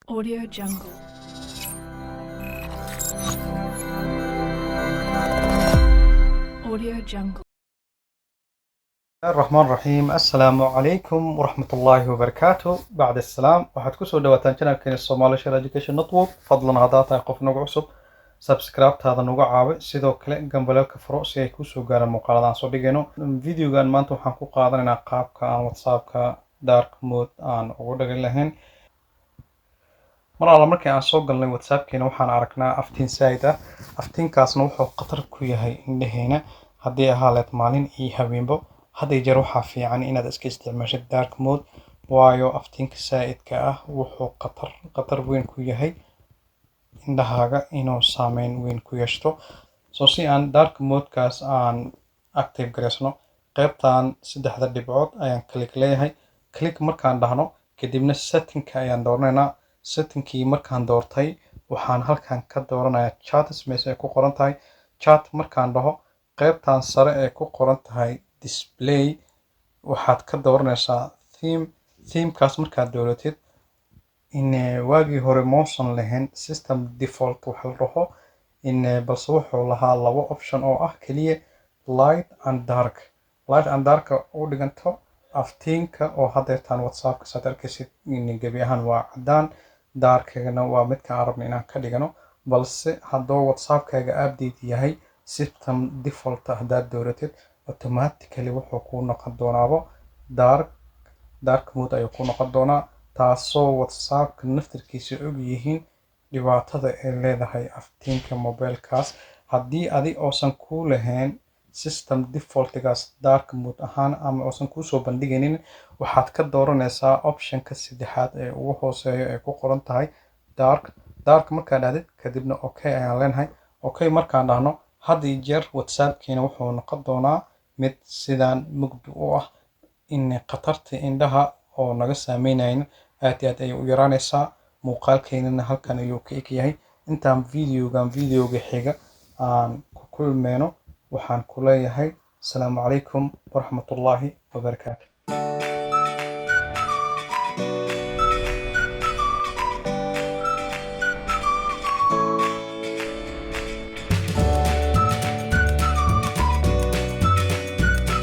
Audio Jungle. Audio Jungle. الرحمن الرحيم السلام عليكم ورحمة الله وبركاته. بعد السلام waxaad kusoo dhawaataan channelkeena Somali Share Education Network. fadlan hadaa tahay qof nagu cusub subscribe-taada nagu caawi sidoo kale gambaleelka furo si ay kusoo gaaraan muuqaaladan soo dhigayno. Videogan maanta waxaan ku qaadanaynaa qaabka aan WhatsApp-ka dark mode aan ugu dhigin lahayn. mar alla markii aan soo galnay WhatsApp-keena waxaan aragnaa aftiin saayid ah. aftiinkaasna wuxuu khatar ku yahay indhaheena haddii ahaaleed maalin iyo habeenbo. hadday jeer waxaa fiican inaad iska isticmaashid dark mode waayo aftiinka saa'idka ah wuxuu khatar weyn ku yahay indhahaaga inuu saameyn weyn ku yeeshto. si aan dark modekaas aan active gareysno qaybtan saddexda dhibcood ayaan click leeyahay. click markaan dhahno kadibna settingka ayaan dooranaynaa. settingkii markaan doortay waxaan halkan ka dooranayaa chat space ay ku qoran tahay chat. markaan dhaho qaybtan sare ee ku qoran tahay display waxaad ka dooranaysaa themekaas. markaad dooratid waagii hore muusan lahayn system default waxa la dhaho balse wuxuu lahaa labo option oo ah keliya light and dark. light and dark u dhiganto aftiinka oo hadeertaan WhatsApp-ka saad arkaysid gebi ahaan waa cadaan, darkagana waa midka aan rabno inaan ka dhigano. balse hadduu WhatsApp-kaaga update yahay system default haddaad dooratid automatically wuxuu kuu noqon doonaabo dark mode ayuu ku noqon doonaa, taasoo WhatsApp-ka naftirkiisa og yihiin dhibaatada ay leedahay aftiinka mobilkaas. haddii adi oosan ku lahayn system defaultgaas dark mode ahaan ama oosan kusoo bandhigaynin waxaad ka dooranaysaa optionka saddexaad ee ugu hooseeya ee ku qoran tahay dark markaad dhahdid kadibna okay ayaan leenahay. okay markaan dhahno had iyo jeer WhatsApp-keena wuxuu noqon doonaa mid sidaan mugdi u ah in khatarta indhaha oo naga saameynaynin aad iyo aad ayay u yaraanaysaa. muuqaalkeennana halkan ayuu ka eg yahay. intaan videoga xiga aan ku kulmeyno waxaan ku leeyahay asalaamu calaykum waraxmatullaahi wabarakaatu.